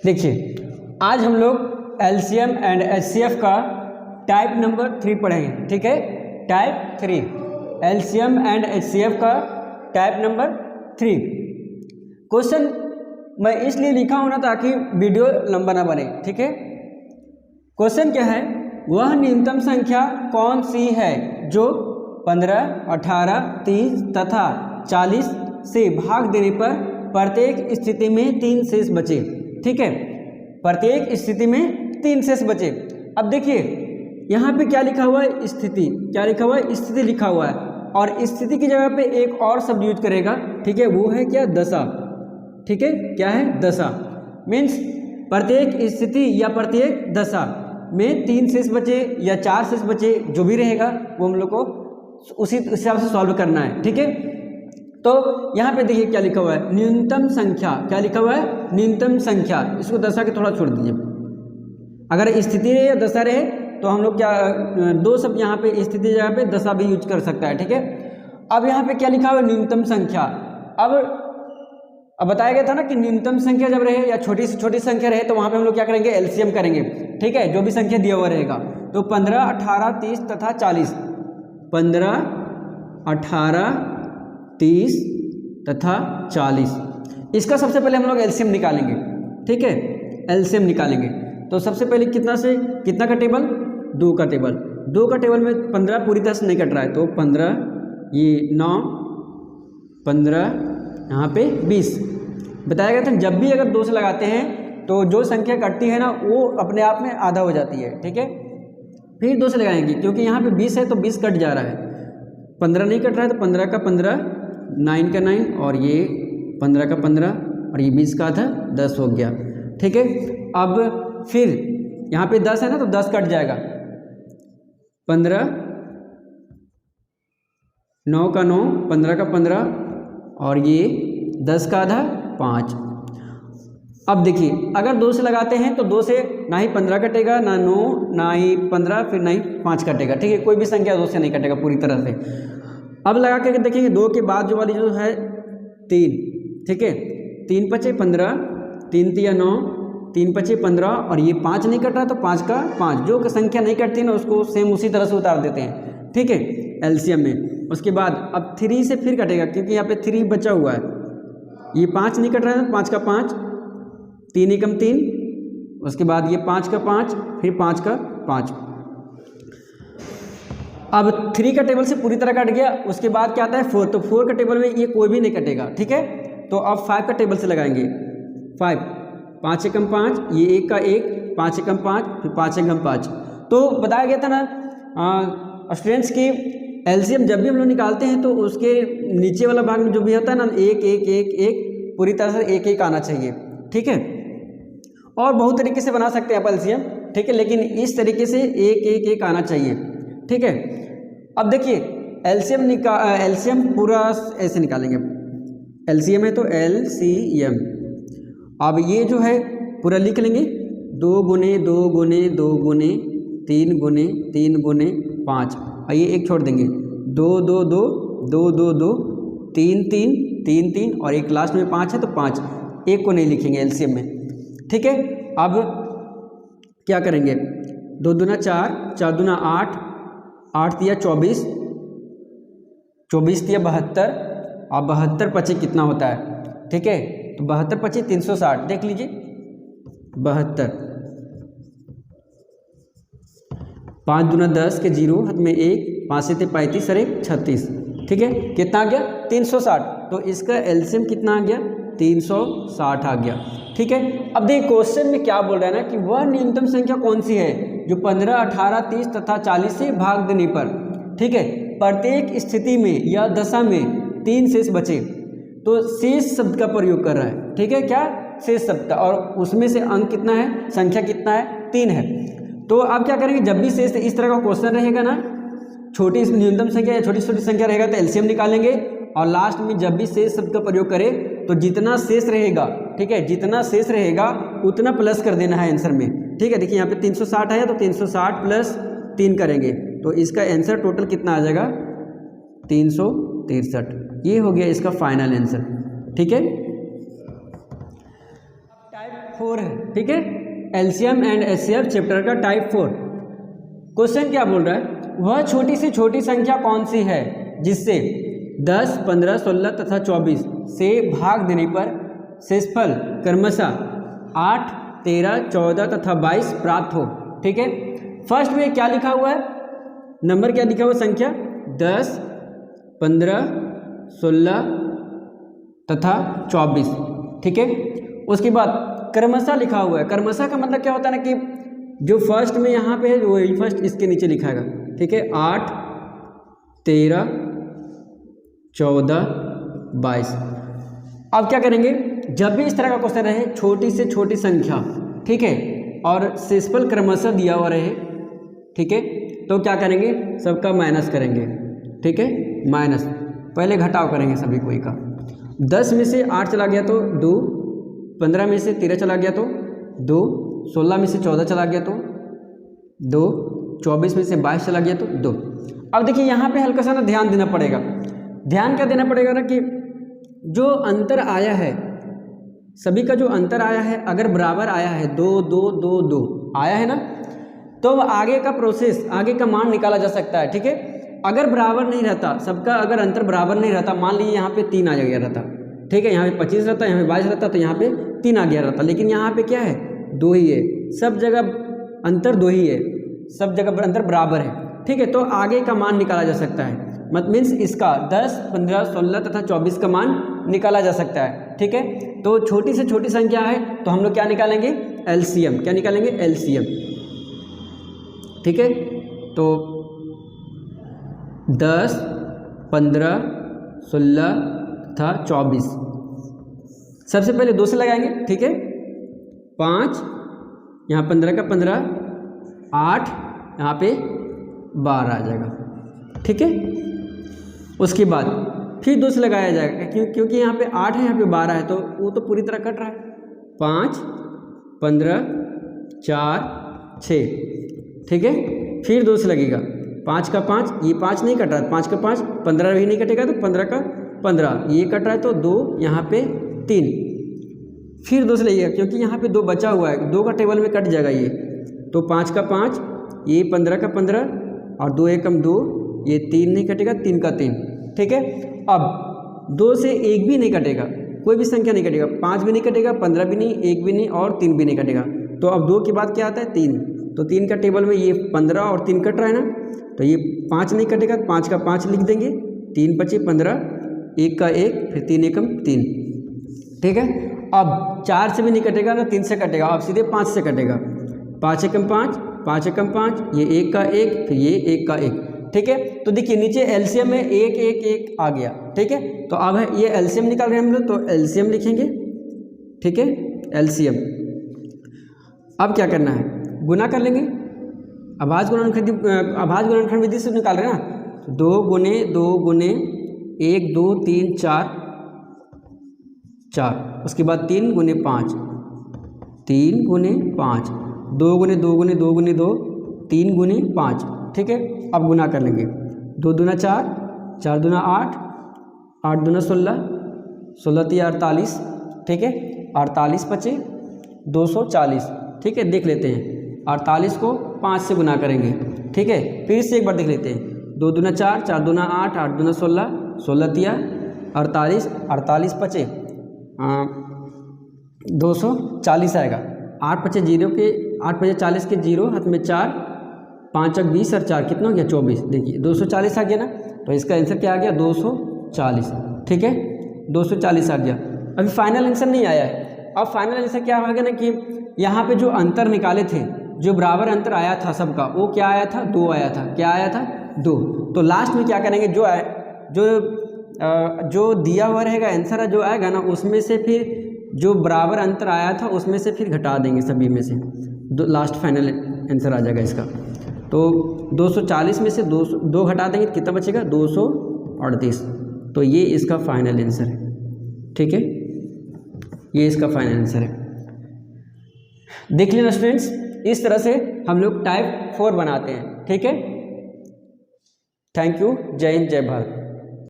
देखिए, आज हम लोग एलसीएम एंड एचसीएफ का टाइप नंबर 3 पढ़ेंगे। ठीक है, टाइप 3 एलसीएम एंड एचसीएफ का टाइप नंबर 3। क्वेश्चन मैं इसलिए लिखा हूं ना ताकि वीडियो लंबा ना बने। ठीक है, क्वेश्चन क्या है, वह न्यूनतम संख्या कौन सी है जो 15, 18, 30 तथा 40 से भाग देने पर प्रत्येक स्थिति में 3 शेष बचे। ठीक है, प्रत्येक स्थिति में 3 शेष बचे। अब देखिए यहाँ पे क्या लिखा हुआ है, स्थिति। क्या लिखा हुआ है, स्थिति लिखा हुआ है, और स्थिति की जगह पे एक और शब्द यूज करेगा। ठीक है, वो है क्या, दशा। ठीक है, क्या है, दशा। मीन्स प्रत्येक स्थिति या प्रत्येक दशा में 3 शेष बचे या 4 शेष बचे, जो भी रहेगा वो हम लोग को उसी हिसाब से सॉल्व करना है। ठीक है, तो यहाँ पे देखिए क्या लिखा हुआ है, न्यूनतम संख्या। क्या लिखा हुआ है, न्यूनतम संख्या। इसको दशा के थोड़ा छोड़ दीजिए। अगर स्थिति रहे या दशा रहे तो हम लोग क्या, दो शब्द यहाँ पे स्थिति जगह पे दशा भी यूज कर सकता है। ठीक है, अब यहाँ पे क्या लिखा हुआ है, न्यूनतम संख्या। अब बताया गया था ना कि न्यूनतम संख्या जब रहे या छोटी से छोटी संख्या रहे तो वहाँ पे हम लोग क्या करेंगे, एलसीएम करेंगे। ठीक है, जो भी संख्या दिया हुआ रहेगा। तो 15, 18, 30 तथा 40। 15, 18, 30 तथा 40, इसका सबसे पहले हम लोग एलसीएम निकालेंगे। ठीक है, एलसीएम निकालेंगे तो सबसे पहले कितना से कितना का टेबल, 2 का टेबल। 2 का टेबल में 15 पूरी तरह से नहीं कट रहा है, तो 15, ये 9, 15, यहाँ पे 20। बताया गया था जब भी अगर 2 से लगाते हैं तो जो संख्या कटती है ना वो अपने आप में आधा हो जाती है। ठीक है, फिर 2 से लगाएंगे क्योंकि यहाँ पे 20 है तो 20 कट जा रहा है। 15 नहीं कट रहा है तो 15 का 15, 9 का 9, और ये 15 का 15, और ये 20 का आधा 10 हो गया। ठीक है, अब फिर यहाँ पे 10 है ना तो 10 कट जाएगा। 15, 9 का 9, 15 का 15, और ये 10 का आधा 5। अब देखिए अगर 2 से लगाते हैं तो 2 से ना ही 15 कटेगा, ना 9, ना ही 15, फिर ना ही 5 कटेगा। ठीक है, कोई भी संख्या 2 से नहीं कटेगा पूरी तरह से। अब लगा करके देखेंगे 2 के बाद जो वाली जो है 3। ठीक है, 3 पचे 15, 3 तिया 9, 3 पचे 15, और ये 5 नहीं कट रहा तो 5 का 5। जो संख्या नहीं कटती ना उसको सेम उसी तरह से उतार देते हैं। ठीक है, एलसीएम में। उसके बाद अब 3 से फिर कटेगा क्योंकि यहाँ पे 3 बचा हुआ है। ये 5 नहीं कट रहा है तो 5 का 5, 3 एकम 3, उसके बाद ये 5 का 5, फिर 5 का 5। अब 3 का टेबल से पूरी तरह कट गया। उसके बाद क्या आता है 4, तो 4 का टेबल में ये कोई भी नहीं कटेगा। ठीक है, तो अब 5 का टेबल से लगाएंगे। 5, 5 एकम 5, ये 1 का 1, 5 एकम 5, फिर 5 एकम 5। तो बताया गया था ना स्टूडेंट्स की एलसीएम जब भी हम लोग निकालते हैं तो उसके नीचे वाला भाग में जो भी होता है ना 1 1 1 1 पूरी तरह से 1 1 आना चाहिए। ठीक है, और बहुत तरीके से बना सकते हैं आप एलसीएम। ठीक है, लेकिन इस तरीके से 1 1 1 आना चाहिए। ठीक है, अब देखिए एलसीएम पूरा ऐसे निकालेंगे। एलसीएम है तो एलसीएम। अब ये जो है पूरा लिख लेंगे, 2 गुने 2 गुने 2 गुने 3 गुने 3 गुने 5, और ये एक छोड़ देंगे, 2 2 2 2 2 2 3 3 3 3, और एक लास्ट में 5 है तो 5, एक को नहीं लिखेंगे एलसीएम में। ठीक है, अब क्या करेंगे, 2 दूना 4, 4 दूना 8, 8 तिया 24, 24 तिया 72, और 72 पचे कितना होता है। ठीक है, तो 72 पचे 360, देख लीजिए 72। 5 दूना 10 के 0 हाथ में 1, 5 से 35 और 1 36। ठीक है, कितना आ गया 360। तो इसका एलसीएम कितना आ गया, 360 आ गया। ठीक है, अब देखिए क्वेश्चन में क्या बोल रहा है ना कि वह न्यूनतम संख्या कौन सी है जो 15, 18, 30 तथा 40 से भाग देने पर, ठीक है, प्रत्येक स्थिति में या दशा में 3 शेष बचे। तो शेष शब्द का प्रयोग कर रहा है। ठीक है, क्या, शेष शब्द का, और उसमें से अंक कितना है, संख्या कितना है, 3 है। तो आप क्या करेंगे, जब भी शेष इस तरह का क्वेश्चन रहेगा ना, छोटी न्यूनतम संख्या या छोटी छोटी संख्या रहेगा तो एलसीएम निकालेंगे, और लास्ट में जब भी शेष शब्द का प्रयोग करें तो जितना शेष रहेगा, ठीक है, जितना शेष रहेगा उतना प्लस कर देना है आंसर में। ठीक है, देखिए यहाँ पे 360 है तो 360 प्लस 3 करेंगे तो इसका आंसर टोटल कितना आ जाएगा, 363। ये हो गया इसका फाइनल आंसर। ठीक है, टाइप 4 है, ठीक है, एलसीएम एंड एचसीएफ चैप्टर का टाइप 4। क्वेश्चन क्या बोल रहा है, वह छोटी से छोटी संख्या कौन सी है जिससे 10, 15, 16 तथा 24 से भाग देने पर शेषफल क्रमशः 8, 13, 14 तथा 22 प्राप्त हो। ठीक है, फर्स्ट में क्या लिखा हुआ है, नंबर क्या लिखा हुआ, संख्या 10, 15, 16 तथा 24। ठीक है, उसके बाद क्रमशः लिखा हुआ है। क्रमशः का मतलब क्या होता है ना कि जो फर्स्ट में यहाँ पे है वही फर्स्ट इसके नीचे लिखाएगा। ठीक है, 8, 13, 14, 22। अब क्या करेंगे, जब भी इस तरह का क्वेश्चन रहे छोटी से छोटी संख्या, ठीक है, और शेषफल क्रमशः दिया हुआ रहे, ठीक है, तो क्या करेंगे, सबका माइनस करेंगे। ठीक है, माइनस, पहले घटाव करेंगे सभी कोई का। 10 में से 8 चला गया तो 2, 15 में से 13 चला गया तो 2, 16 में से 14 चला गया तो 2, 24 में से 22 चला गया तो 2। अब देखिए यहाँ पे हल्का सा ना ध्यान देना पड़ेगा। ध्यान क्या देना पड़ेगा ना कि जो अंतर आया है, सभी का जो अंतर आया है, अगर बराबर आया है 2, 2, 2, 2 आया है ना, तो आगे का प्रोसेस, आगे का मान निकाला जा सकता है। ठीक है, अगर बराबर नहीं रहता, सबका अगर अंतर बराबर नहीं रहता, मान लीजिए यहाँ पे 3 आ गया रहता, ठीक है, यहाँ पे 25 रहता, यहाँ पे 22 रहता, तो यहाँ पे 3 आ गया रहता, लेकिन यहाँ पे क्या है, 2 ही है, सब जगह अंतर 2 ही है, सब जगह अंतर बराबर है। ठीक है, तो आगे का मान निकाला जा सकता है, मत मीन्स इसका 10, 15, 16 तथा 24 का मान निकाला जा सकता है। ठीक है, तो छोटी से छोटी संख्या है तो हम लोग क्या निकालेंगे, एलसीएम। क्या निकालेंगे, एलसीएम। ठीक है, तो 10, 15, 16 तथा 24 सबसे पहले 2 से लगाएंगे। ठीक है, 5, यहाँ 15 का 15, 8, यहाँ पे 12 आ जाएगा। ठीक है, उसके बाद फिर 2 से लगाया जाएगा, क्योंकि यहाँ पे 8 है, यहाँ पे 12 है, तो वो तो पूरी तरह कट रहा है। 5, 15, 4, 6। ठीक है, फिर 2 से लगेगा, 5 का 5, ये 5 नहीं कट रहा है, 5 का 5, 15 भी नहीं कटेगा, तो 15 का 15 ये कट रहा है, तो 2, यहाँ पे 3। फिर 2 से लगेगा, क्योंकि यहाँ पे 2 बचा हुआ है, 2 का टेबल में कट जाएगा ये, तो 5 का 5, ये 15 का 15 और 2 एकम 2, ये 3 नहीं कटेगा, 3 का 3। ठीक है, अब 2 से 1 भी नहीं कटेगा, कोई भी संख्या नहीं कटेगा, 5 भी नहीं कटेगा, 15 भी नहीं, 1 भी नहीं और 3 भी नहीं कटेगा। तो अब 2 के बाद क्या आता है, 3, तो 3 का टेबल में ये 15 और 3 कट रहा है ना, तो ये 5 नहीं कटेगा, 5 का 5 लिख देंगे, 3 5 15, 1 का 1, फिर 3 एकम 3। ठीक है, अब 4 से भी नहीं कटेगा ना, 3 से कटेगा, अब सीधे 5 से कटेगा, 5 एकम 5, 5 एकम 5, ये 1 का 1, फिर ये 1 का 1। ठीक है, तो देखिए नीचे एलसीएम में 1 1 1 आ गया। ठीक है, तो अब है ये एलसीएम निकाल रहे हैं हम लोग, तो एलसीएम लिखेंगे। ठीक है, एलसीएम। अब क्या करना है, गुना कर लेंगे, अभाज्य गुणनखंड विधि से निकाल रहे हैं ना, 2 गुने 2 गुने 1 2 3 4 4, उसके बाद 3 गुने 5, 3 गुने 5, 2 गुने 2 गुने 2 गुने 2, 3 गुने 5। ठीक है, अब गुना कर लेंगे, 2 दूना 4, 4 दूना 8, 8 दूना 16, 16 3 48। ठीक है, 48 5 240। ठीक है, देख लेते हैं, 48 को 5 से गुना करेंगे। ठीक है, फिर से एक बार देख लेते हैं, 2 दूना 4, 4 दूना 8, 8 दूना 16, 16 3 48, 48 5 240 आएगा। 8 5 0 के 8 5 40 के 0 हाथ में 4, 5 20 और 4 कितना हो गया, 24। देखिए 240 आ गया ना, तो इसका आंसर क्या आ गया, 240। ठीक है, 240 आ गया। अभी फाइनल आंसर नहीं आया है। अब फाइनल आंसर क्या होगा ना कि यहाँ पे जो अंतर निकाले थे, जो बराबर अंतर आया था सबका, वो क्या आया था, 2 आया था। क्या आया था, 2। तो लास्ट में क्या करेंगे, जो दिया हुआ रहेगा आंसर जो आएगा ना, उसमें से फिर जो बराबर अंतर आया था उसमें से फिर घटा देंगे सभी में से, लास्ट फाइनल आंसर आ जाएगा इसका। तो 240 में से 2 घटा देंगे, कितना बचेगा, 238। तो ये इसका फाइनल आंसर है। ठीक है, ये इसका फाइनल आंसर है। देख लेना स्टूडेंट्स, इस तरह से हम लोग टाइप 4 बनाते हैं। ठीक है, थैंक यू, जय हिंद, जय भारत।